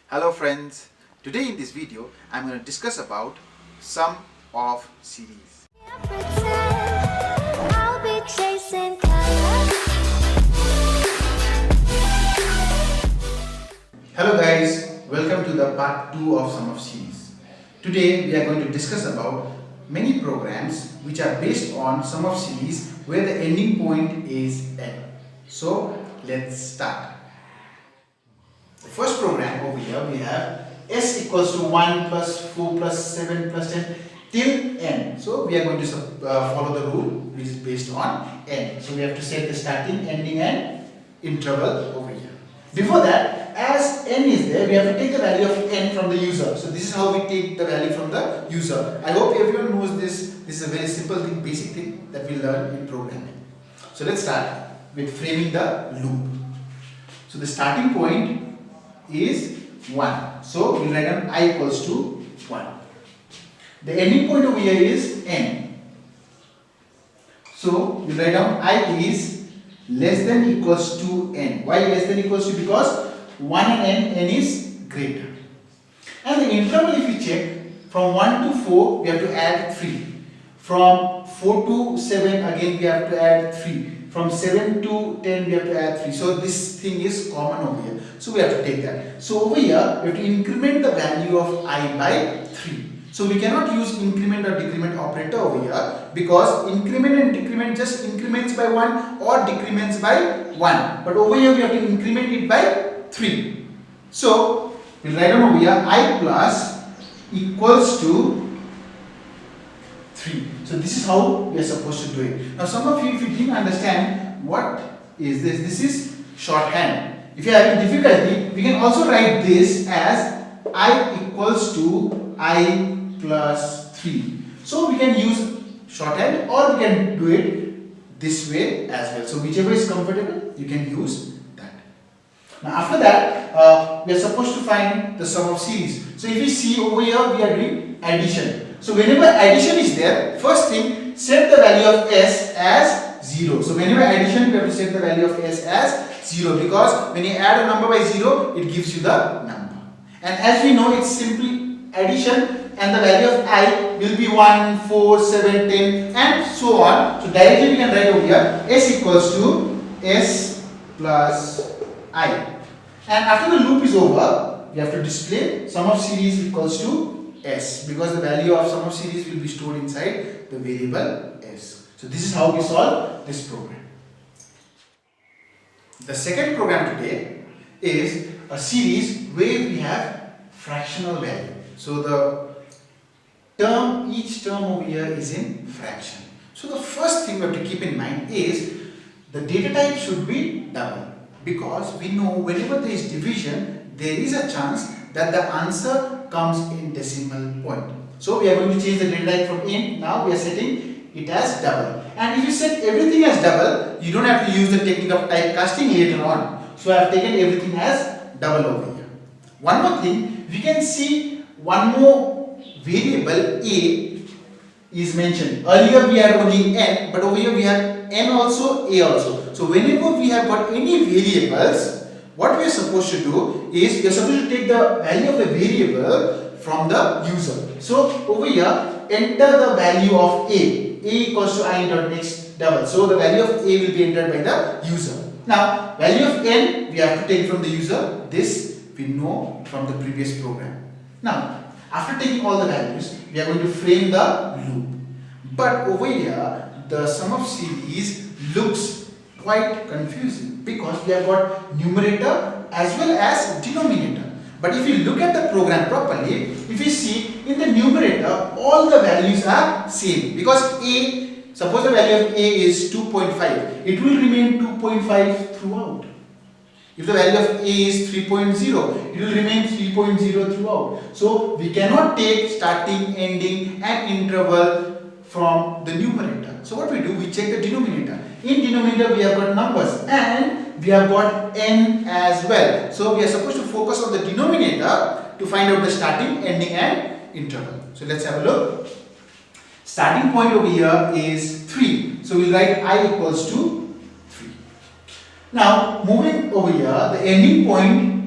Hello friends, today in this video I'm going to discuss about sum of series. Hello guys, welcome to the part 2 of sum of series. Today we are going to discuss about many programs which are based on sum of series where the ending point is n. So let's start. The first program over here we have s equals to 1 plus 4 plus 7 plus 10 till n. So we are going to follow the rule which is based on n. So we have to set the starting, ending and interval over here. Before that, as n is there, we have to take the value of n from the user. So this is how we take the value from the user. I hope everyone knows this. This is a very simple thing, basic thing that we learn in programming. So let's start with framing the loop. So the starting point is 1. So we write down I equals to 1. The ending point over here is n. So we write down I is less than equals to n. Why less than equals to? Because 1 and n is greater. And the interval, if you check, from 1 to 4 we have to add 3. From 4 to 7 again we have to add 3. From 7 to 10 we have to add 3. So this thing is common over here. So we have to take that. So over here we have to increment the value of I by 3. So we cannot use increment or decrement operator over here because increment and decrement just increments by 1 or decrements by 1. But over here we have to increment it by 3. So we'll write down over here I plus equals to 3. So this is how we are supposed to do it. Now some of you, if you didn't understand what is this, this is shorthand. If you are having difficulty, we can also write this as I equals to I plus 3. So we can use shorthand or we can do it this way as well. So whichever is comfortable, you can use that. Now after that, we are supposed to find the sum of series. So if you see over here, we are doing addition. So whenever addition is there, first thing, set the value of s as 0. So whenever addition, we have to set the value of s as 0 because when you add a number by 0, it gives you the number. And as we know, it's simply addition and the value of I will be 1, 4, 7, 10 and so on. So directly we can write over here s equals to s plus I. And after the loop is over, we have to display sum of series equals to s because the value of sum of series will be stored inside the variable s. So this is how we solve this program. The second program today is a series where we have fractional value. So each term over here is in fraction. So the first thing we have to keep in mind is the data type should be double because we know whenever there is division, there is a chance that the answer comes in decimal point. So we are going to change the data type from int. Now we are setting it as double. And if you set everything as double, you don't have to use the technique of typecasting later on. So I have taken everything as double over here. One more thing, we can see one more variable a is mentioned. Earlier we had only n, but over here we have n also, a also. So whenever we have got any variables, what we are supposed to do is we are supposed to take the value of the variable from the user. So over here, enter the value of a equals to I dot next double. So the value of a will be entered by the user. Now value of n we have to take from the user. This we know from the previous program. Now after taking all the values, we are going to frame the loop. But over here, the sum of series looks quite confusing because we have got numerator as well as denominator. But if you look at the program properly, if you see in the numerator all the values are same because a, suppose the value of a is 2.5, it will remain 2.5 throughout. If the value of a is 3.0, it will remain 3.0 throughout. So we cannot take starting, ending and interval from the numerator. So what we do, we check the denominator. In denominator we have got numbers and we have got n as well. So we are supposed to focus on the denominator to find out the starting, ending and interval. So let's have a look. Starting point over here is 3. So we'll write I equals to 3. Now moving over here, the ending point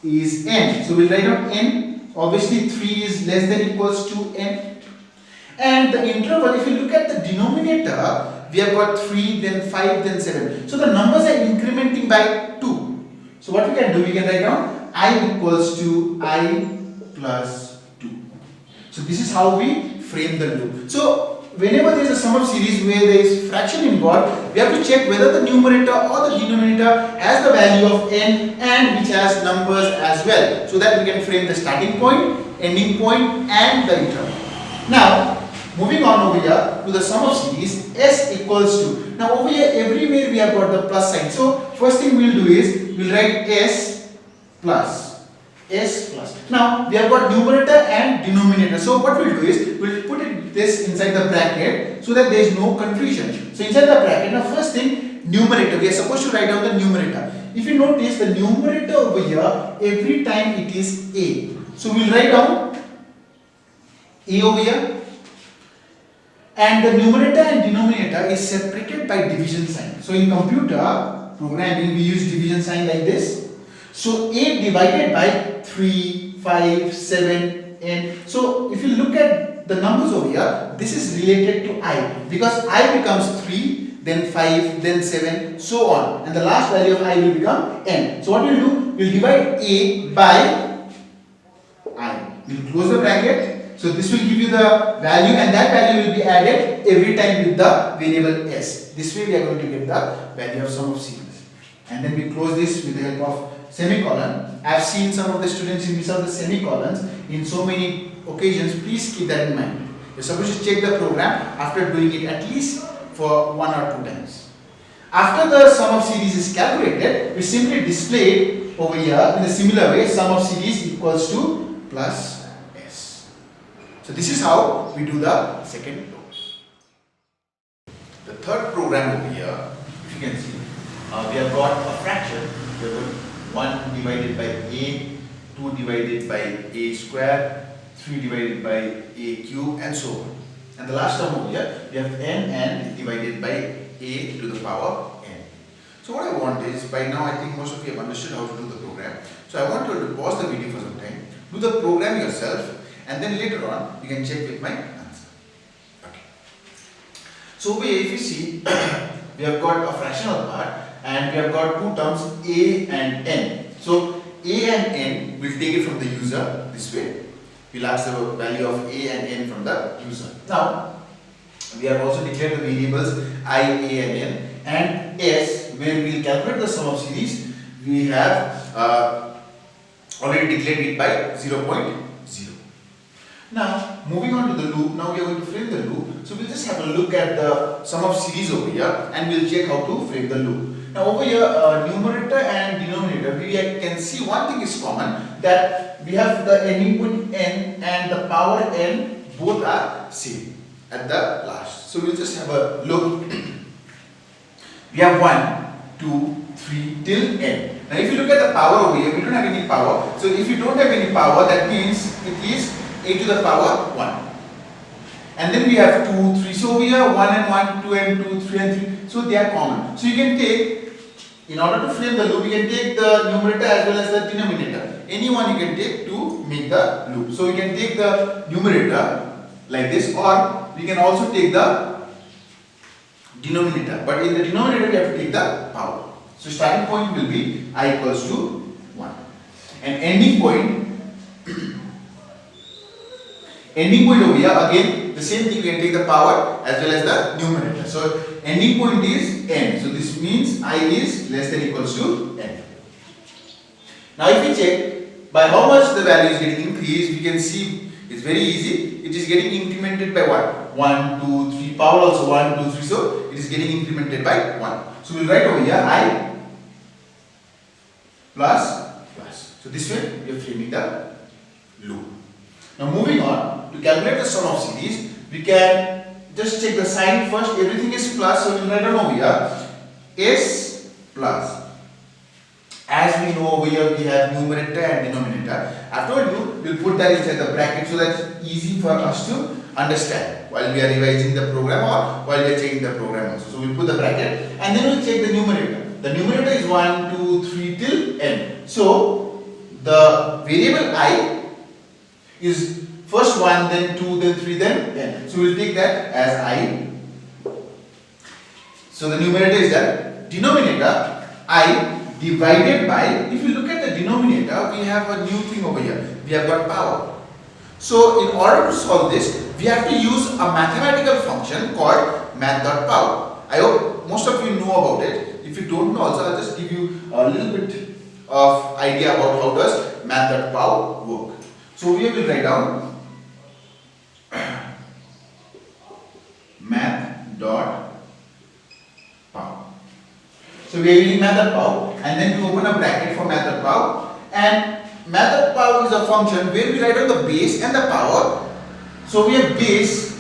is n. So we'll write down n. Obviously 3 is less than equals to n. And the interval, if you look at the denominator, we have got 3, then 5, then 7. So the numbers are incrementing by 2. So what we can do, we can write down I equals to I plus 2. So this is how we frame the loop. So whenever there is a sum of series where there is fraction involved, we have to check whether the numerator or the denominator has the value of n and which has numbers as well, so that we can frame the starting point, ending point and the interval. Now moving on over here to the sum of series s equals to. Now over here everywhere we have got the plus sign. So first thing we will do is we will write s plus. Now we have got numerator and denominator. So what we will do is we will put this inside the bracket so that there is no confusion. So inside the bracket, now first thing, numerator, we are supposed to write down the numerator. If you notice the numerator over here, every time it is a. So we will write down a over here. And the numerator and denominator is separated by division sign. So in computer programming we use division sign like this. So a divided by 3, 5, 7, n. So if you look at the numbers over here, this is related to I, because I becomes 3, then 5, then 7, so on. And the last value of I will become n. So what we will do, we will divide a by I. We will close the bracket. So this will give you the value, and that value will be added every time with the variable s. This way we are going to get the value of sum of series. And then we close this with the help of semicolon. I have seen some of the students miss out the semicolons in so many occasions. Please keep that in mind. You're supposed to check the program after doing it at least for 1 or 2 times. After the sum of series is calculated, we simply display it over here in a similar way. Sum of series equals to plus s. So this is how we do the second row. The third program over here, if you can see, we have got a fraction. We have got 1 divided by a, 2 divided by a square, 3 divided by a cube, and so on. And the last term over here, we have n divided by a to the power n. So what I want is, by now I think most of you have understood how to do the program. So I want you to pause the video for some time, do the program yourself, and then later on you can check with my answer. Okay. So over here, if you see, we have got a fractional part, and we have got 2 terms a and n. So a and n, we'll take it from the user this way. We'll ask the value of a and n from the user. Now we have also declared the variables I, a and n, and s, where we will calculate the sum of series. We have already declared it by 0.0. Now moving on to the loop, now we are going to frame the loop. So we'll just have a look at the sum of series over here, and we'll check how to frame the loop. Now over here, numerator and denominator, we can see one thing is common, that we have the ending point n and the power n, both are same at the last. So we'll just have a look. We have 1, 2, 3 till n. Now if you look at the power over here, we don't have any power. So if you don't have any power, that means it is a to the power 1. And then we have 2, 3. So we have 1 and 1, 2 and 2, 3 and 3. So they are common. So you can take, in order to frame the loop, you can take the numerator as well as the denominator. Any one you can take to make the loop. So we can take the numerator like this, or we can also take the denominator. But in the denominator we have to take the power. So starting point will be I equals to 1. And ending point over here, again the same thing, we can take the power as well as the numerator. So ending point is n. So this means I is less than equals to n. Now if we check by how much the value is getting increased, we can see it's very easy. It is getting incremented by what? 1, 2, 3, power also 1, 2, 3. So it is getting incremented by 1. So we'll write over here I plus. So this way we are framing the loop. Now moving on, to calculate the sum of series, we can just check the sign first. Everything is plus, so we'll write down over here s plus. As we know over here, we have numerator and denominator. I told you, we'll put that inside the bracket so that's easy for us to understand while we are revising the program or while we are checking the program also. So we'll put the bracket and then we'll check the numerator. The numerator is 1, 2, 3 till n. So the variable I is first 1, then 2, then 3, then n. So we will take that as I. So the numerator is that denominator I divided by, if you look at the denominator, we have a new thing over here. We have got power. So in order to solve this, we have to use a mathematical function called math.power. I hope most of you know about it. If you don't know also, I'll just give you a little bit of idea about how does math.power work. So we will write down math.power. So we are using math.power and then we open a bracket for math.power, and math.power is a function where we write down the base and the power. So we have base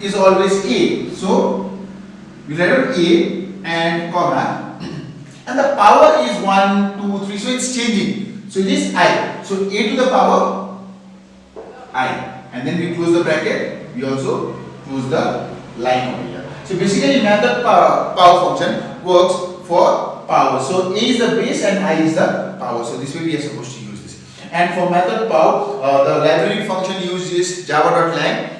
is always a. So we write down a and comma, and the power is 1, 2, 3. So it's changing. So it is I. So a to the power I, and then we close the bracket. We also close the line over here. So basically, math.power function works for power. So a is the base and I is the power. So this way we are supposed to use this. And for math.power, the library function used is java.lang,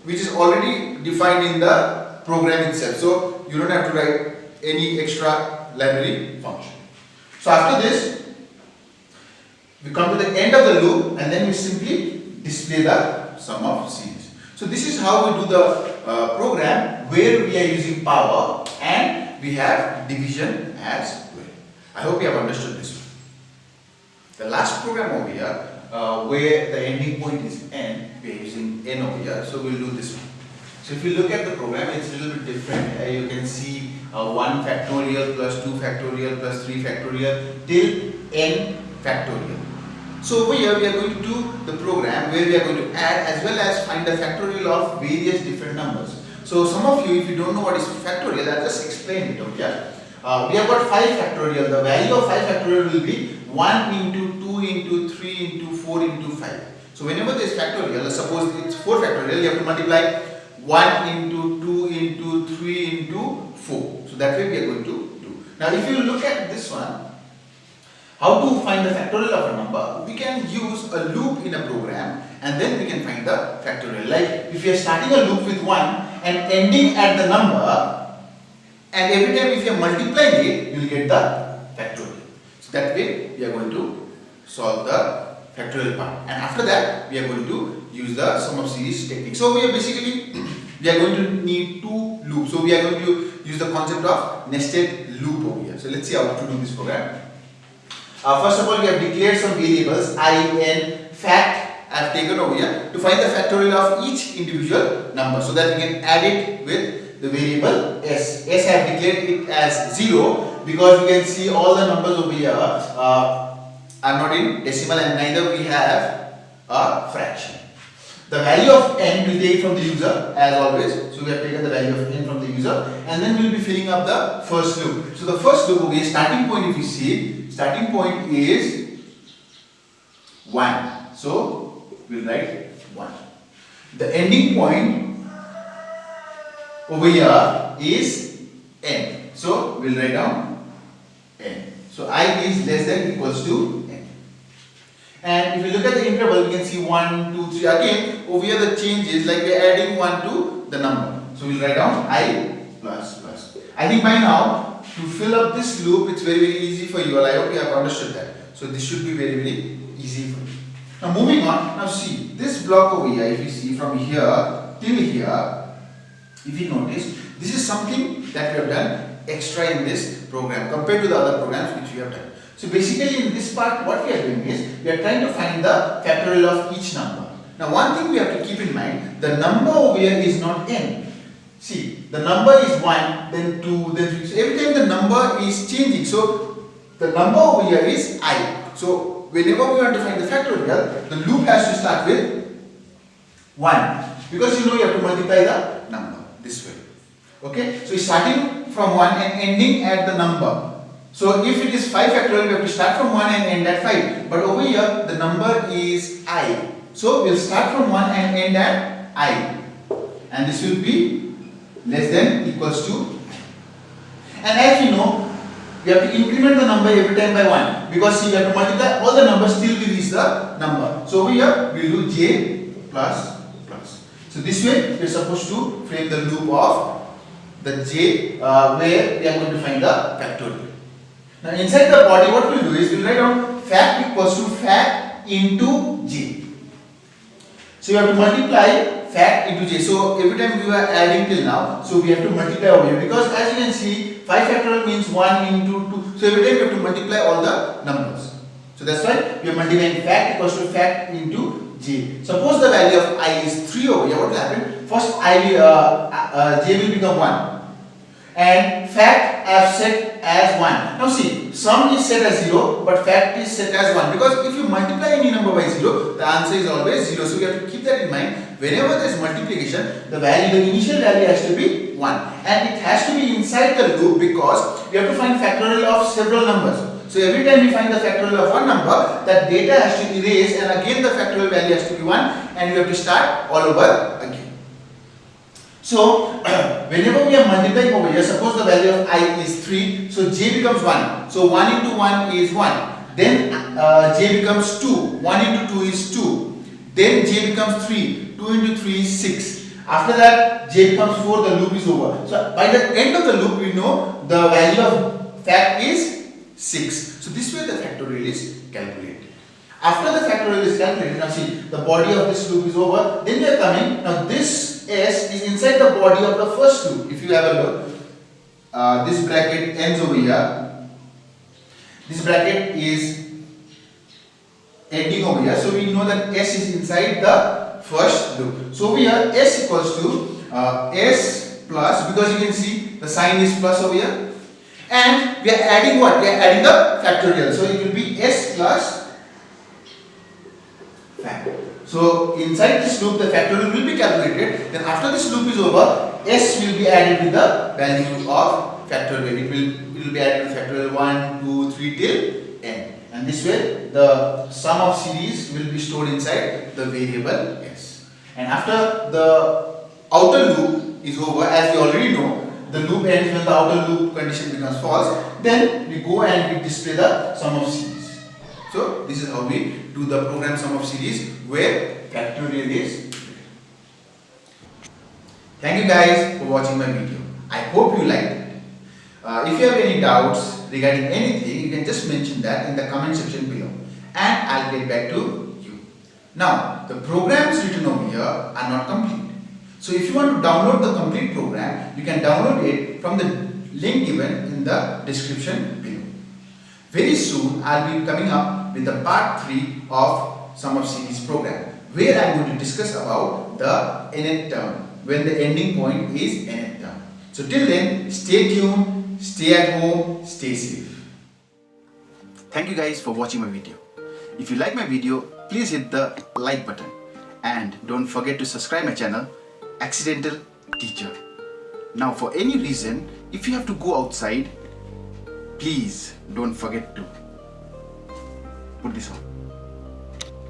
which is already defined in the program itself. So you don't have to write any extra library function. So after this, we come to the end of the loop and then we simply display the sum of series. So this is how we do the program where we are using power and we have division as well. I hope you have understood this one. The last program over here, where the ending point is n, we are using n over here. So we'll do this one. So if you look at the program, it's a little bit different. You can see 1 factorial plus 2 factorial plus 3 factorial till n factorial. So over here we are going to do the program where we are going to add as well as find the factorial of various different numbers. So some of you, if you don't know what is factorial, I'll just explain it over here. We have got 5 factorial. The value of 5 factorial will be 1 into 2 into 3 into 4 into 5. So whenever there is factorial, suppose it's 4 factorial, you have to multiply 1 into 2 into 3 into 4. So that way we are going to do. Now if you look at this one, how to find the factorial of a number, we can use a loop in a program and then we can find the factorial. Like if you are starting a loop with 1 and ending at the number, and every time if you are multiplying it, you will get the factorial. So that way we are going to solve the factorial part, and after that we are going to use the sum of series technique. So we are basically we are going to need 2 loops. So we are going to use the concept of nested loop over here. So let's see how to do this program. First of all, we have declared some variables I, n, fact I have taken over here to find the factorial of each individual number, so that we can add it with the variable s. S I have declared it as 0 because we can see all the numbers over here are not in decimal and neither we have a fraction. The value of n we take from the user as always. So we have taken the value of n from the user and then we will be filling up the first loop. So the first loop over here, starting point, if you see, starting point is 1. So we will write 1. The ending point over here is n. So we will write down n. So I is less than equals to n. And if you look at the interval, we can see 1, 2, 3. Again, over here the change is like we are adding 1 to the number. So we will write down I plus plus. I think by now, to fill up this loop, it's very, very easy for you all. I hope you have understood that. So this should be very, very easy for you. Now moving on, now see, this block over here, if you see from here till here, if you notice, this is something that we have done extra in this program compared to the other programs which we have done. So basically in this part, what we are doing is, we are trying to find the factorial of each number. Now one thing we have to keep in mind, the number over here is not n. See, the number is 1, then 2, then 3. So every time the number is changing. So the number over here is I. So whenever we want to find the factorial, the loop has to start with 1. Because you know you have to multiply the number this way. Okay? So starting from 1 and ending at the number. So if it is 5 factorial, we have to start from 1 and end at 5. But over here, the number is I. So we'll start from 1 and end at I. And this will be less than equals to. And as you know, We have to increment the number every time by 1 because see, we have to multiply all the numbers till we reach the number. So over here we will do j plus plus. So this way we are supposed to frame the loop of the j where we are going to find the factorial. Now inside the body what we will do is we will write down fact equals to fact into j. So you have to multiply fact into j. So every time we are adding till now, so we have to multiply over here because as you can see 5 factorial means 1 into 2. So every time we have to multiply all the numbers. So that's why we are multiplying fact equals to fact into j. Suppose the value of I is 3 over here. What will happen? First j will become 1 and fact I have set as 1. Now see, sum is set as 0 but fact is set as 1 because if you multiply any number by 0, the answer is always 0. So we have to keep that in mind. Whenever there is multiplication, the initial value has to be 1 and it has to be inside the loop because we have to find factorial of several numbers. So every time we find the factorial of one number, that data has to erase and again the factorial value has to be 1 and we have to start all over again. So whenever we are multiplying over here, suppose the value of I is 3, so j becomes 1. So 1 into 1 is 1. Then j becomes 2. 1 into 2 is 2. Then j becomes 3. 2 into 3 is 6. After that j becomes 4, the loop is over. So by the end of the loop we know the value of fact is 6. So this way the factorial is calculated. After the factorial is calculated, now see the body of this loop is over. Then we are coming, now this S is inside the body of the first loop. If you have a look, this bracket ends over here. This bracket is ending over here. So we know that S is inside the first loop. So over here S equals to S plus, because you can see the sign is plus over here. And we are adding what? We are adding the factorial. So it will be S plus fact. So inside this loop the factorial will be calculated. Then after this loop is over, S will be added with the value of factorial. It will be added with factorial 1, 2, 3 till n. And this way the sum of series will be stored inside the variable S. And after the outer loop is over, as we already know, the loop ends when the outer loop condition becomes false. Then we go and we display the sum of series. So this is how we do the program sum of series where factorial is. Thank you guys for watching my video. I hope you liked it. If you have any doubts regarding anything, you can just mention that in the comment section below and I'll get back to you. Now the programs written over here are not complete. So if you want to download the complete program, you can download it from the link given in the description below. Very soon I'll be coming up with the part 3 of sum of series program where I'm going to discuss about the nth term when the ending point is nth term. So till then, stay tuned, stay at home, stay safe. Thank you guys for watching my video. If you like my video, please hit the like button and don't forget to subscribe my channel Accidental Teacher. Now for any reason, if you have to go outside, please don't forget to put this on.